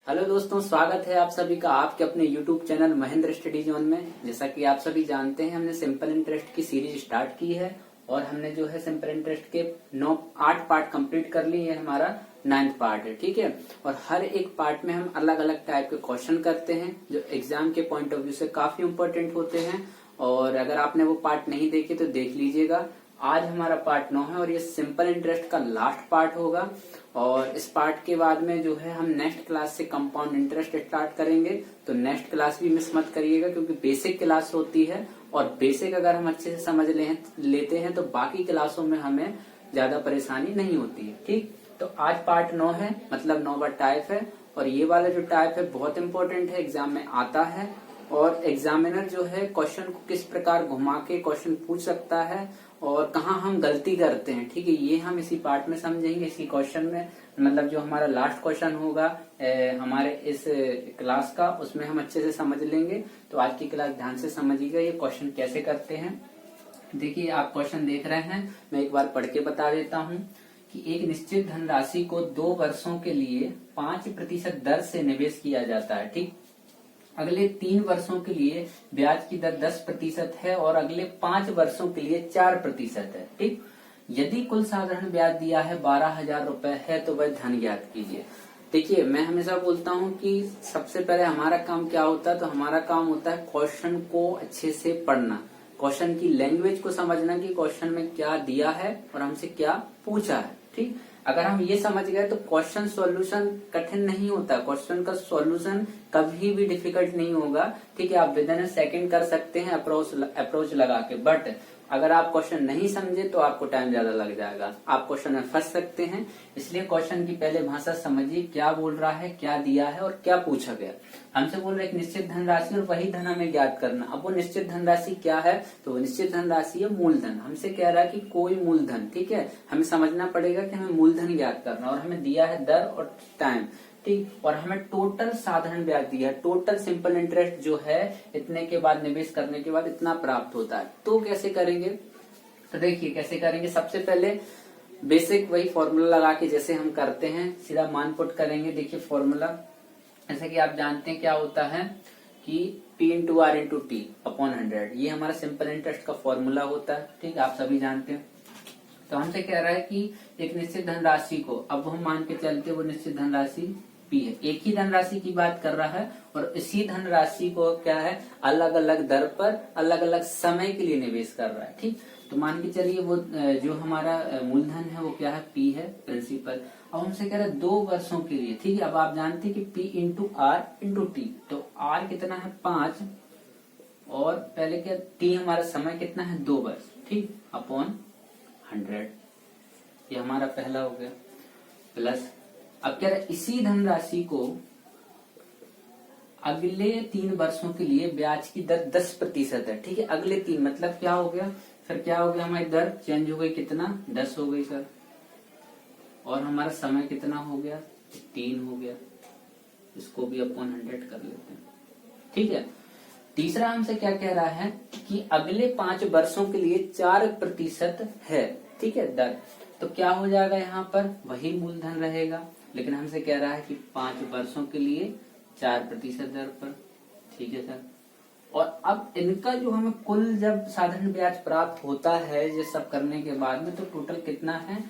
Hello दोस्तों, स्वागत है आप सभी का आपके अपने YouTube channel Mahendra study zone में। जैसा कि आप सभी जानते हैं, हमने सिंपल इंटरेस्ट की सीरीज स्टार्ट की है और हमने जो है सिंपल इंटरेस्ट के 8 पार्ट कंप्लीट कर लिए। हमारा 9th पार्ट है, ठीक है। और हर एक पार्ट में हम अलग अलग टाइप के क्वेश्चन करते हैं जो एग्जाम के पॉइंट ऑफ व्यू से काफी इंपॉर्टेंट होते हैं। और अगर आपने वो पार्ट नहीं देखे तो देख लीजिएगा। आज हमारा पार्ट 9 है और ये सिंपल इंटरेस्ट का लास्ट पार्ट होगा। और इस पार्ट के बाद में जो है हम नेक्स्ट क्लास से कंपाउंड इंटरेस्ट स्टार्ट करेंगे। तो नेक्स्ट क्लास भी मिस मत करिएगा, क्योंकि बेसिक क्लास होती है और बेसिक अगर हम अच्छे से समझ लेते हैं तो बाकी क्लासों में हमें ज्यादा परेशानी नहीं होती है, ठीक। तो आज पार्ट 9 है, मतलब 9वां टाइप है। और ये वाला जो टाइप है बहुत इंपॉर्टेंट है, एग्जाम में आता है। और एग्जामिनर जो है क्वेश्चन को किस प्रकार घुमा के क्वेश्चन पूछ सकता है और कहाँ हम गलती करते हैं, ठीक है, ये हम इसी पार्ट में समझेंगे। इसी क्वेश्चन में, मतलब जो हमारा लास्ट क्वेश्चन होगा हमारे इस क्लास का, उसमें हम अच्छे से समझ लेंगे। तो आज की क्लास ध्यान से समझिएगा, ये क्वेश्चन कैसे करते हैं। देखिए, आप क्वेश्चन देख रहे हैं, मैं एक बार पढ़ के बता देता हूँ कि एक निश्चित धनराशि को 2 वर्षों के लिए 5% दर से निवेश किया जाता है, ठीक। अगले 3 वर्षों के लिए ब्याज की दर 10% है और अगले 5 वर्षों के लिए 4% है, ठीक। यदि कुल साधारण ब्याज दिया है 12,000 रुपए है तो वह धन ज्ञात कीजिए। देखिए, मैं हमेशा बोलता हूँ कि सबसे पहले हमारा काम क्या होता है, तो हमारा काम होता है क्वेश्चन को अच्छे से पढ़ना, क्वेश्चन की लैंग्वेज को समझना कि क्वेश्चन में क्या दिया है और हमसे क्या पूछा है, ठीक। अगर हम ये समझ गए तो क्वेश्चन सॉल्यूशन कठिन नहीं होता, क्वेश्चन का सॉल्यूशन कभी भी डिफिकल्ट नहीं होगा, ठीक है। आप विद इन सेकंड कर सकते हैं अप्रोच लगा के। बट अगर आप क्वेश्चन नहीं समझे तो आपको टाइम ज्यादा लग जाएगा, आप क्वेश्चन में फंस सकते हैं। इसलिए क्वेश्चन की पहले भाषा समझिए, क्या बोल रहा है, क्या दिया है और क्या पूछा गया। हमसे बोल रहे एक निश्चित धनराशि और वही धन हमें ज्ञात करना। अब वो निश्चित धनराशि क्या है, तो वो निश्चित धनराशि है मूलधन। हमसे कह रहा है कि कोई मूलधन, ठीक है। हमें समझना पड़ेगा कि हमें मूलधन ज्ञात करना, और हमें दिया है दर और टाइम, ठीक। और हमें टोटल साधारण ब्याज दिया है, टोटल सिंपल इंटरेस्ट जो है इतने के बाद निवेश करने के बाद इतना प्राप्त होता है। तो कैसे करेंगे, तो देखिए कैसे करेंगे। सबसे पहले बेसिक वही फॉर्मूला लगा के जैसे हम करते हैं, सीधा मान पुट करेंगे। देखिए फॉर्मूला जैसे कि आप जानते हैं क्या होता है कि P into R into T upon 100, ये हमारा सिंपल इंटरेस्ट का फॉर्मूला होता है, ठीक है, आप सभी जानते हैं। तो हमसे कह रहा है कि एक निश्चित धनराशि को, अब हम मान के चलते वो निश्चित धनराशि P है, एक ही धनराशि की बात कर रहा है और इसी धनराशि को क्या है अलग अलग दर पर अलग अलग समय के लिए निवेश कर रहा है, ठीक। तो मान के चलिए वो जो हमारा मूलधन है वो क्या है, P है, प्रिंसिपल। अब हमसे कह रहा है 2 वर्षों के लिए, ठीक है। अब आप जानते हैं कि P into R into T, तो R कितना है 5 और पहले क्या T हमारा समय कितना है 2 वर्ष, ठीक, अपॉन 100, ये हमारा पहला हो गया। प्लस अब क्या है, इसी धनराशि को अगले 3 वर्षों के लिए ब्याज की दर 10% है, ठीक है। अगले 3 मतलब क्या हो गया, फिर क्या हो गया, हमारी दर चेंज हो गई, कितना 10 हो गई सर, और हमारा समय कितना हो गया 3 हो गया, इसको भी अपॉन 100 कर लेते हैं, ठीक है। तीसरा हमसे क्या कह रहा है कि अगले 5 वर्षों के लिए 4% है, ठीक है, दर। तो क्या हो जाएगा, यहाँ पर वही मूलधन रहेगा, लेकिन हमसे कह रहा है कि 5 वर्षों के लिए 4% दर पर, ठीक है सर। और अब इनका जो हमें कुल जब साधारण ब्याज प्राप्त होता है ये सब करने के बाद में, तो टोटल कितना है,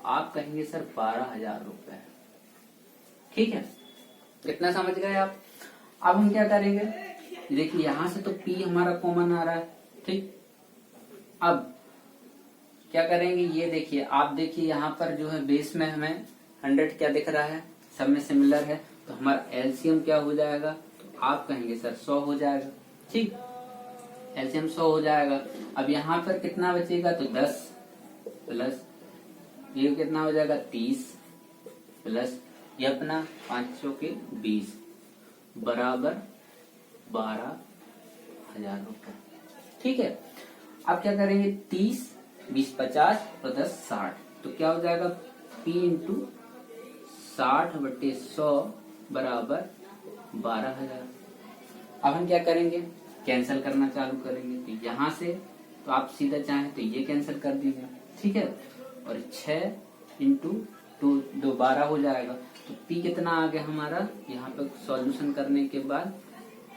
आप कहेंगे सर 12,000 रुपए, ठीक है। कितना समझ गए आप। अब हम क्या करेंगे, देखिए यहां से तो P हमारा कॉमन आ रहा है, ठीक। अब क्या करेंगे, ये देखिए, आप देखिए यहाँ पर जो है बेस में हमें 100 क्या दिख रहा है, सब में सिमिलर है, तो हमारा एलसीएम क्या हो जाएगा, तो आप कहेंगे सर 100 हो जाएगा, ठीक, एलसीएम 100 हो जाएगा। अब यहाँ पर कितना बचेगा, तो 10 प्लस ये कितना हो जाएगा 30 प्लस ये अपना 500 के 20 बराबर 12,000 रुपए, ठीक है। अब क्या करेंगे, 30 20 50 और 10 60, तो क्या हो जाएगा P इंटू 60/100 बराबर 12,000। अब हम क्या करेंगे, कैंसिल करना चालू करेंगे। तो यहां से तो आप सीधा चाहें तो ये कैंसिल कर दीजिए, ठीक है। और 6 इंटू 2 2 12 हो जाएगा। तो पी कितना आ गया हमारा यहाँ पे सॉल्यूशन करने के बाद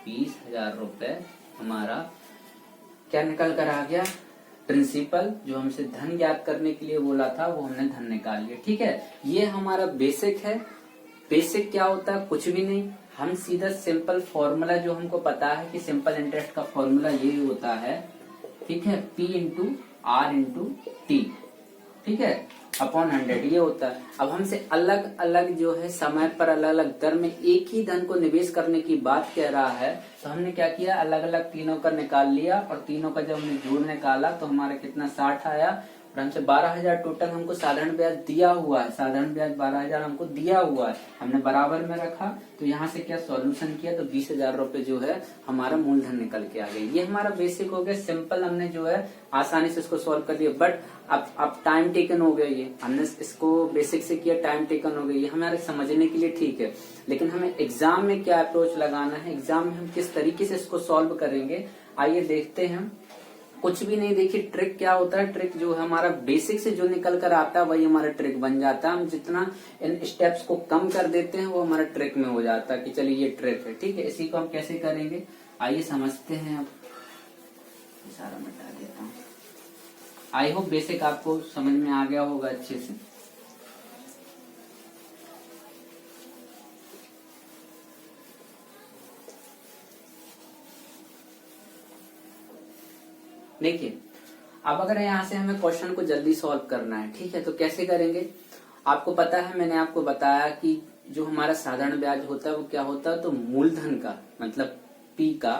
20,000 रुपए हमारा क्या निकल कर आ गया। प्रिंसिपल जो हमसे धन ज्ञात करने के लिए बोला था वो हमने धन निकाल लिया। ठीक है, ये हमारा बेसिक है। बेसिक क्या होता है, कुछ भी नहीं, हम सीधा सिंपल फॉर्मूला जो हमको पता है कि सिंपल इंटरेस्ट का फॉर्मूला यही होता है, ठीक है, P into R into T, ठीक है, अपॉन 100 ये होता है। अब हमसे अलग अलग जो है समय पर अलग अलग दर में एक ही धन को निवेश करने की बात कह रहा है, तो हमने क्या किया, अलग अलग तीनों का निकाल लिया और तीनों का जब हमने जोड़ निकाला तो हमारा कितना 60 आया और हमसे 12,000 टोटल हमको साधारण ब्याज दिया हुआ है। साधारण ब्याज 12,000 हमको दिया हुआ है, हमने बराबर में रखा। तो यहाँ से क्या सॉल्यूशन किया तो 20,000 रुपए जो है हमारा मूलधन निकल के आ गया। ये हमारा बेसिक हो गया, सिंपल, हमने जो है आसानी से इसको सॉल्व कर लिया। बट अब टाइम टेकन हो गया, ये हमने इसको बेसिक से किया, टाइम टेकन हो गया, ये हमारे समझने के लिए ठीक है। लेकिन हमें एग्जाम में क्या अप्रोच लगाना है, एग्जाम में हम किस तरीके से इसको सॉल्व करेंगे, आइए देखते हैं। कुछ भी नहीं, देखिए ट्रिक क्या होता है, ट्रिक जो है हमारा बेसिक से जो निकल कर आता है वही हमारा ट्रिक बन जाता है। हम जितना इन स्टेप्स को कम कर देते हैं वो हमारा ट्रिक में हो जाता है कि चलिए ये ट्रिक है। ठीक है, इसी को हम कैसे करेंगे आइए समझते हैं। अब सारा मिटा देता हूँ। आई होप बेसिक आपको समझ में आ गया होगा अच्छे से। देखिए अब अगर यहाँ से हमें क्वेश्चन को जल्दी सॉल्व करना है, ठीक है, तो कैसे करेंगे। आपको पता है, मैंने आपको बताया कि जो हमारा साधारण ब्याज होता है वो क्या होता है, तो मूलधन का मतलब पी का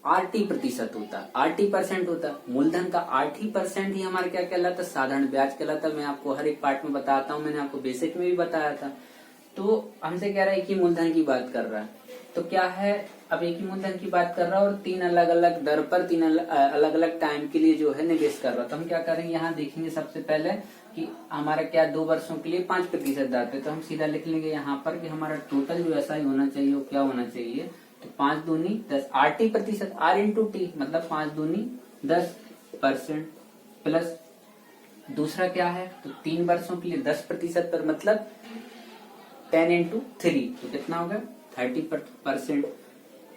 RT% होता है, RT% होता है। मूलधन का RT% ही हमारा क्या कहलाता है, साधारण ब्याज कहलाता है। मैं आपको हर एक पार्ट में बताता हूँ, मैंने आपको बेसिक में भी बताया था। तो हमसे कह रहा है कि मूलधन की बात कर रहा है, तो क्या है, अब एक ही मूलधन की बात कर रहा है और 3 अलग अलग दर पर 3 अलग अलग टाइम के लिए जो है निवेश कर रहा है। तो हम क्या करेंगे, यहाँ देखेंगे सबसे पहले कि हमारा क्या 2 वर्षों के लिए 5% दर पे, तो हम सीधा लिख लेंगे यहाँ पर कि हमारा टोटल जो ऐसा ही होना चाहिए वो क्या होना चाहिए, तो 5 दूनी 10 RT%, R इंटू टी मतलब 5 दूनी 10% प्लस दूसरा क्या है, तो 3 वर्षों के लिए 10% पर मतलब 10 इंटू 3 तो कितना होगा 30%।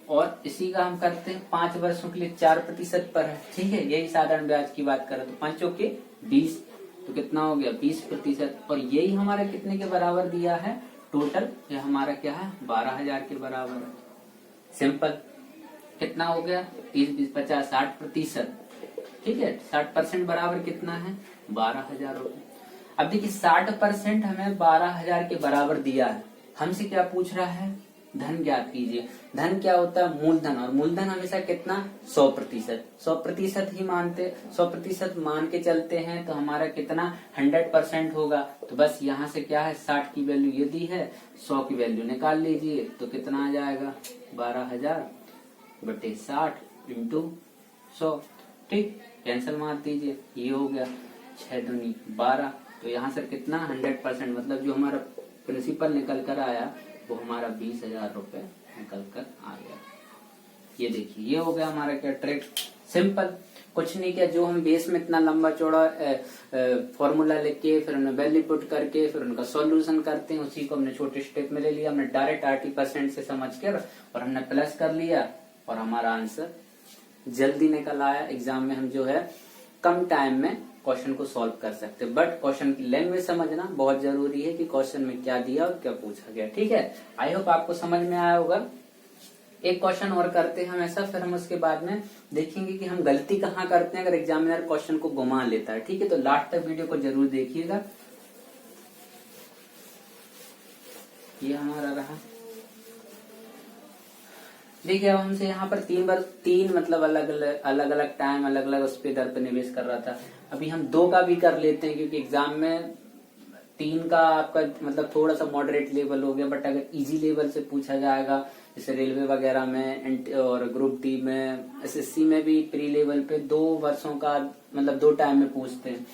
और इसी का हम करते हैं 5 वर्षों के लिए 4% पर है, ठीक है, यही साधारण ब्याज की बात करें तो 5 के 20 तो कितना हो गया 20%। और यही हमारा कितने के बराबर दिया है टोटल, ये हमारा क्या है 12,000 के बराबर है। सिंपल, कितना हो गया 30 20 50 60%, ठीक है, 60% बराबर कितना है 12,000 रुपए। अब देखिए 60% हमें 12,000 के बराबर दिया है, हमसे क्या पूछ रहा है, धन ज्ञात कीजिए। धन क्या होता है, मूलधन, और मूलधन हमेशा कितना 100%, 100% ही मानते, 100% मान के चलते हैं तो हमारा कितना 100% होगा। तो बस यहाँ से क्या है 60 की वैल्यू ये दी है, 100 की वैल्यू निकाल लीजिए तो कितना आ जाएगा 12,000 बटे 60 इंटू 100, ठीक, कैंसिल मार दीजिए, ये हो गया 6 दूनी 12। तो यहाँ से कितना 100% मतलब जो हमारा प्रिंसिपल निकल कर आया वो हमारा 20,000 रुपए निकल कर आ गया। ये देखिए ये हो गया हमारा क्या ट्रिक, सिंपल, कुछ नहीं किया। जो हम बेस में इतना लंबा चौड़ा फॉर्मूला लिख के फिर उन्हें वैल्यू पुट करके फिर उनका सॉल्यूशन करते हैं, उसी को हमने छोटे स्टेप में ले लिया। हमने डायरेक्ट RT% से समझ कर और हमने प्लस कर लिया और हमारा आंसर जल्दी निकल आया। एग्जाम में हम जो है कम टाइम में क्वेश्चन को सॉल्व कर सकते हैं, बट क्वेश्चन की लैंग्वेज समझना बहुत जरूरी है कि क्वेश्चन में क्या दिया और क्या पूछा गया। ठीक है, आई होप आपको समझ में आया होगा। एक क्वेश्चन और करते हैं हम ऐसा, फिर हम उसके बाद में देखेंगे कि हम गलती कहाँ करते हैं अगर एग्जामिनर क्वेश्चन को घुमा लेता है। ठीक है, तो लास्ट तक वीडियो को जरूर देखिएगा। ये हमारा रहा, देखिए अब हमसे यहाँ पर 3 मतलब अलग अलग टाइम अलग अलग उस पे दर पे निवेश कर रहा था। अभी हम 2 का भी कर लेते हैं क्योंकि एग्जाम में 3 का आपका मतलब थोड़ा सा मॉडरेट लेवल हो गया, बट अगर इजी लेवल से पूछा जाएगा जैसे रेलवे वगैरह में और ग्रुप डी में, SSC में भी प्री लेवल पे 2 वर्षों का मतलब 2 टाइम में पूछते हैं।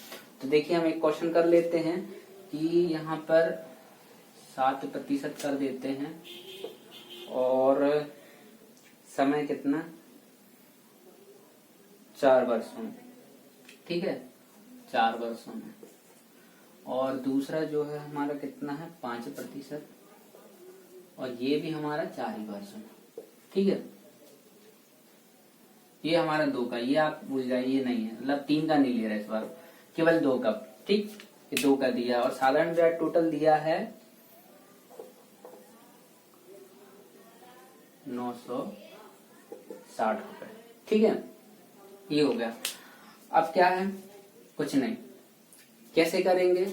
तो देखिए हम एक क्वेश्चन कर लेते हैं कि यहाँ पर 7% कर देते हैं और समय कितना 4 वर्षों में, ठीक है 4 वर्षों में। और दूसरा जो है हमारा कितना है 5%, और ये भी हमारा 4 ही वर्षों में। ठीक है, ये हमारा 2 का, ये आप भूल जाइए, ये नहीं है, मतलब 3 का नहीं ले रहे इस बार, केवल 2 का। ठीक, ये 2 का दिया, और साधारण ब्याज टोटल दिया है 960 रुपए। ठीक है, ये हो गया। अब क्या है, कुछ नहीं, कैसे करेंगे,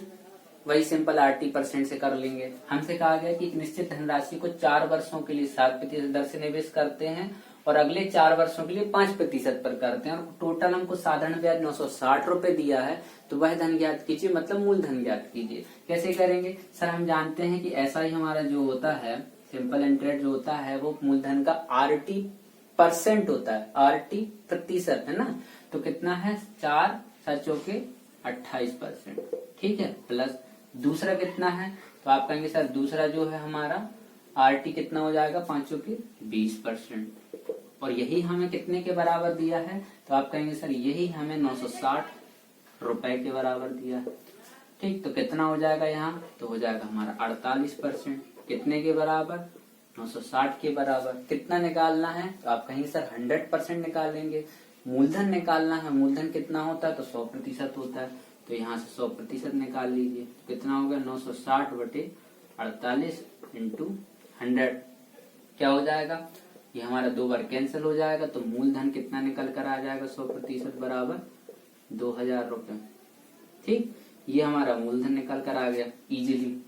वही सिंपल RT% से कर लेंगे। हमसे कहा गया कि एक निश्चित धनराशि को 4 वर्षों के लिए 7% दर से निवेश करते हैं और अगले 4 वर्षों के लिए 5% पर करते हैं, और टोटल हमको साधारण ब्याज 960 रुपए दिया है, तो वह धन ज्ञात कीजिए, मतलब मूलधन ज्ञात कीजिए। कैसे करेंगे सर, हम जानते हैं कि ऐसा ही हमारा जो होता है सिंपल इंटरेस्ट जो होता है वो मूलधन का RT% होता है, RT% है ना, तो कितना है 4 7 के 28%। ठीक है, प्लस दूसरा कितना है, तो आप कहेंगे सर दूसरा जो है हमारा RT कितना हो जाएगा 5 के 20%, और यही हमें कितने के बराबर दिया है, तो आप कहेंगे सर यही हमें 960 रुपए के बराबर दिया है। ठीक, तो कितना हो जाएगा यहाँ, तो हो जाएगा हमारा 48%, कितने के बराबर 960 के बराबर। कितना निकालना है, तो आप कहेंगे सर 100% निकालेंगे। मूलधन निकालना है, मूलधन कितना होता है, तो 100% होता है, तो यहाँ से 100% निकाल लीजिए। कितना होगा 960/48 इंटू 100, क्या हो जाएगा, ये हमारा 2 बार कैंसिल हो जाएगा, तो मूलधन कितना निकल कर आ जाएगा 100% बराबर 2000 रुपए। ठीक, ये हमारा मूलधन निकल कर आ गया इजीली।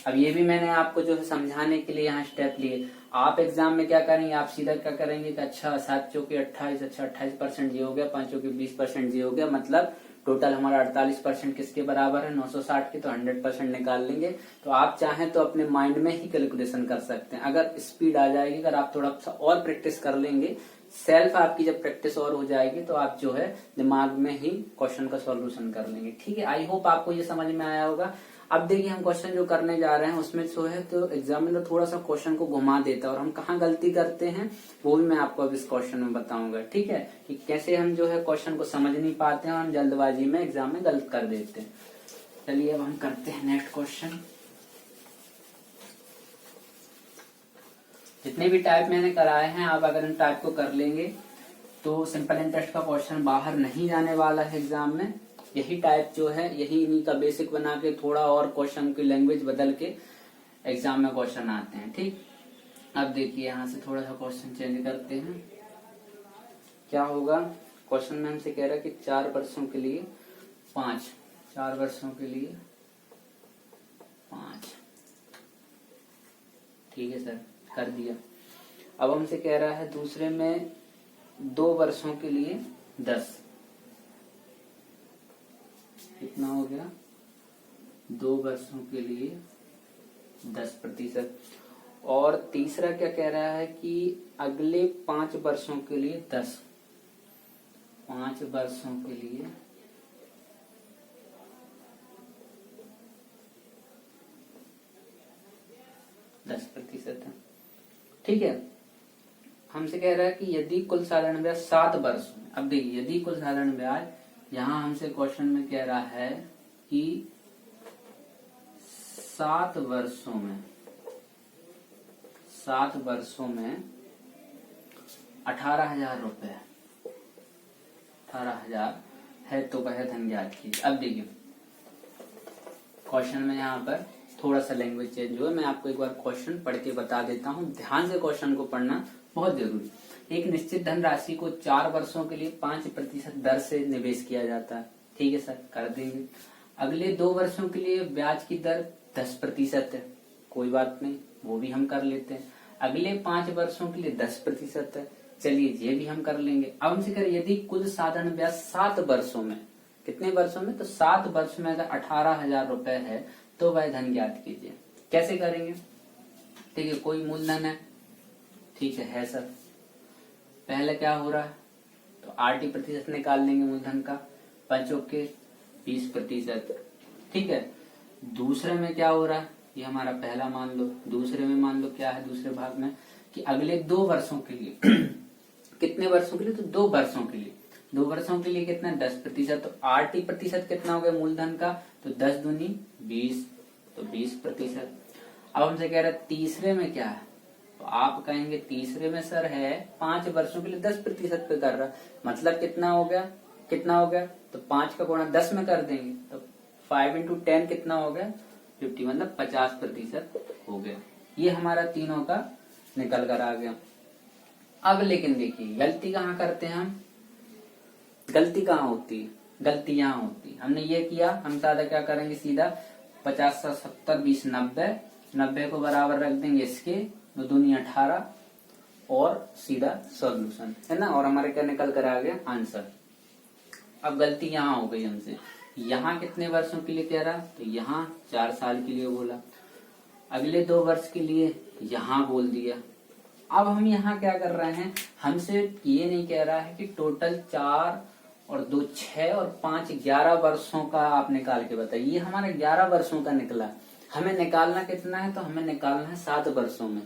अब ये भी मैंने आपको जो है समझाने के लिए यहाँ स्टेप लिए। आप एग्जाम में क्या करेंगे, आप सीधा क्या करेंगे कि अच्छा 7 चौके 28, अच्छा 28% ये हो गया, 5 चौके 20% ये हो गया, मतलब टोटल हमारा 48% किसके बराबर है 960 के, तो 100% निकाल लेंगे। तो आप चाहें तो अपने माइंड में ही कैलकुलेशन कर सकते हैं, अगर स्पीड आ जाएगी, अगर आप थोड़ा सा और प्रैक्टिस कर लेंगे, सेल्फ आपकी जब प्रैक्टिस और हो जाएगी तो आप जो है दिमाग में ही क्वेश्चन का सॉल्यूशन कर लेंगे। ठीक है, आई होप आपको ये समझ में आया होगा। अब देखिए हम क्वेश्चन जो करने जा रहे हैं उसमें जो है तो एग्जामिनर थोड़ा सा क्वेश्चन को घुमा देता है, और हम कहाँ गलती करते हैं वो भी मैं आपको अब इस क्वेश्चन में बताऊंगा। ठीक है, कि कैसे हम जो है क्वेश्चन को समझ नहीं पाते हैं और हम जल्दबाजी में एग्जाम में गलत कर देते हैं। चलिए अब हम करते हैं नेक्स्ट क्वेश्चन। जितने भी टाइप मैंने कराए हैं आप अगर इन टाइप को कर लेंगे तो सिंपल इंटरेस्ट का क्वेश्चन बाहर नहीं जाने वाला है एग्जाम में। यही टाइप जो है यही इन्हीं का बेसिक बना के थोड़ा और क्वेश्चन की लैंग्वेज बदल के एग्जाम में क्वेश्चन आते हैं। ठीक, अब देखिए यहाँ से थोड़ा सा क्वेश्चन चेंज करते हैं। क्या होगा, क्वेश्चन में हमसे कह रहा है कि 4 वर्षों के लिए 5, 4 वर्षों के लिए 5। ठीक है सर, कर दिया। अब हमसे कह रहा है दूसरे में 2 वर्षों के लिए 10। कितना हो गया, 2 वर्षों के लिए 10%। और तीसरा क्या कह रहा है कि अगले 5 वर्षों के लिए 10, 5 वर्षों के लिए 10%। ठीक है, हमसे कह रहा है कि यदि कुल साधारण ब्याज 7 वर्षों में, अब देखिए यदि कुल साधारण ब्याज, यहां हमसे क्वेश्चन में कह रहा है कि 7 वर्षों में 18,000 रुपए, 18,000 है, तो वह धन ज्ञात कीजिए। अब देखिए क्वेश्चन में यहाँ पर थोड़ा सा लैंग्वेज चेंज हुआ, मैं आपको एक बार क्वेश्चन पढ़ के बता देता हूँ, ध्यान से क्वेश्चन को पढ़ना बहुत जरूरी। एक निश्चित धनराशि को 4 वर्षों के लिए 5% दर से निवेश किया जाता है। ठीक है सर, कर देंगे। अगले 2 वर्षों के लिए ब्याज की दर 10% है, कोई बात नहीं, वो भी हम कर लेते हैं। अगले 5 वर्षों के लिए 10% है, चलिए ये भी हम कर लेंगे। अब हमसे करें यदि कुल साधारण ब्याज 7 वर्षों में, कितने वर्षों में, तो 7 वर्ष में अगर 18,000 रुपए है तो वह धन ज्ञात कीजिए। कैसे करेंगे, ठीक है, कोई मूलधन है, ठीक है सर। पहले क्या हो रहा है, तो RT% निकाल लेंगे मूलधन का, 5 के 20%। ठीक है, दूसरे में क्या हो रहा है, ये हमारा पहला मान लो, दूसरे में मान लो क्या है, दूसरे भाग में कि अगले 2 वर्षों के लिए कितने वर्षों के लिए, तो 2 वर्षों के लिए 2 वर्षों के लिए कितना 10%, तो 8% कितना हो गया मूलधन का, तो 10 दूनी 20, तो 20%। अब हमसे कह रहा है तीसरे में क्या है, तो आप कहेंगे तीसरे में सर है 5 वर्षों के लिए 10% पे कर रहा, मतलब कितना हो गया, तो 5 का गुणा 10 में कर देंगे, तो 5 into 10 कितना हो गया 50, मतलब 50% हो गया। ये हमारा तीनों का निकल कर आ गया। अब लेकिन देखिए गलती कहाँ करते हैं हम, गलती कहाँ होती है, गलती यहाँ होती है। हमने ये किया, हम सादा क्या करेंगे, सीधा 50 70 20 90 को बराबर रख देंगे इसके, 2 दूनी 18 और सीधा सॉल्यूशन है ना, और हमारे क्या निकल कर आ गया आंसर। अब गलती यहाँ हो गई हमसे, यहाँ कितने वर्षों के लिए कह रहा, तो यहाँ 4 साल के लिए बोला, अगले 2 वर्ष के लिए यहाँ बोल दिया। अब हम यहाँ क्या कर रहे हैं, हमसे ये नहीं कह रहा है कि टोटल 4 और 2 6 और 5 11 वर्षों का आप निकाल के बताइए, ये हमारा 11 वर्षों का निकला। हमें निकालना कितना है, तो हमें निकालना है 7 वर्षों में।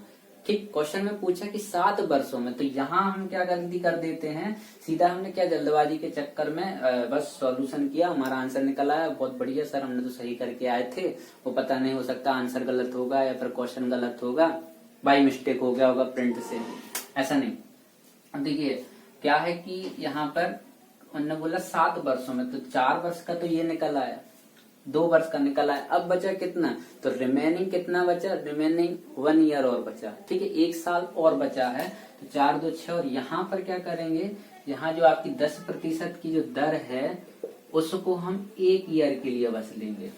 ठीक, क्वेश्चन में पूछा कि 7 वर्षों में, तो यहाँ हम क्या गलती कर देते हैं, सीधा हमने क्या जल्दबाजी के चक्कर में बस सॉल्यूशन किया, हमारा आंसर निकल आया, बहुत बढ़िया सर हमने तो सही करके आए थे, वो पता नहीं हो सकता आंसर गलत होगा या फिर क्वेश्चन गलत होगा, बाई मिस्टेक हो गया होगा प्रिंट से, ऐसा नहीं। अब देखिए क्या है कि यहाँ पर उन्होंने बोला 7 वर्षों में, तो 4 वर्ष का तो ये निकल आया, 2 वर्ष का निकल आया। अब बचा कितना, तो रिमेनिंग कितना बचा, रिमेनिंग 1 ईयर और बचा, ठीक है 1 साल और बचा है, तो 4 2 6, और यहाँ पर क्या करेंगे, यहाँ जो आपकी 10% की जो दर है उसको हम 1 ईयर के लिए बस लेंगे,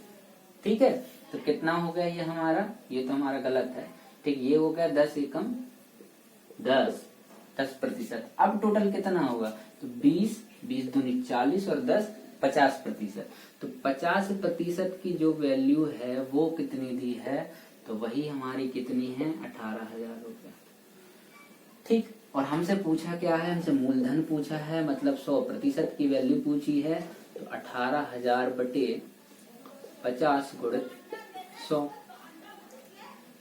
ठीक है। तो कितना हो गया ये हमारा, ये तो हमारा गलत है, ठीक, ये हो गया 10 एकम 10%। अब टोटल कितना होगा, तो 20 दूनी 40 और 10 50%। तो 50% की जो वैल्यू है वो कितनी दी है, तो वही हमारी कितनी है 18,000 रुपए, ठीक। और हमसे पूछा क्या है, हमसे मूलधन पूछा है, मतलब 100% की वैल्यू पूछी है, तो 18,000 बटे 50 गुणित 100,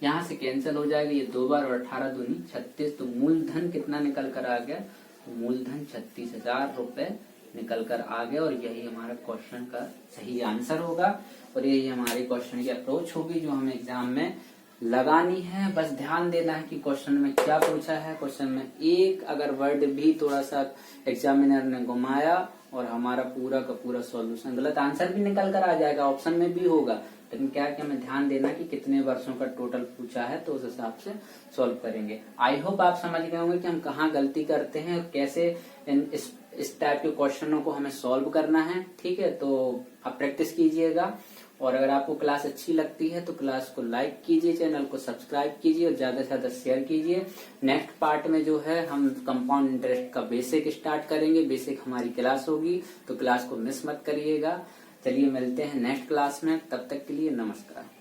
यहाँ से कैंसिल हो जाएगा ये 2 बार, और 18 दूनी 36, तो मूलधन कितना निकल कर आ गया, तो मूलधन 36,000 रुपए निकल कर आ गया, और यही हमारा क्वेश्चन का सही आंसर होगा, और यही हमारे क्वेश्चन की अप्रोच होगी जो हमें एग्जाम में लगानी है। बस ध्यान देना है कि क्वेश्चन में क्या पूछा है, क्वेश्चन में एक अगर वर्ड भी थोड़ा सा एग्जामिनर ने घुमाया और हमारा पूरा का पूरा सॉल्यूशन गलत, आंसर भी निकल कर आ जाएगा, ऑप्शन में भी होगा, लेकिन क्या कि हमें ध्यान देना कि कितने वर्षों का टोटल पूछा है, तो उस हिसाब से सॉल्व करेंगे। आई होप आप समझ गए होंगे कि हम कहाँ गलती करते हैं और कैसे इस टाइप के क्वेश्चनों को हमें सॉल्व करना है, ठीक है। तो आप प्रैक्टिस कीजिएगा, और अगर आपको क्लास अच्छी लगती है तो क्लास को लाइक कीजिए, चैनल को सब्सक्राइब कीजिए और ज्यादा से ज्यादा शेयर कीजिए। नेक्स्ट पार्ट में जो है हम कंपाउंड इंटरेस्ट का बेसिक स्टार्ट करेंगे, बेसिक हमारी क्लास होगी, तो क्लास को मिस मत करिएगा। चलिए मिलते हैं नेक्स्ट क्लास में, तब तक के लिए नमस्कार।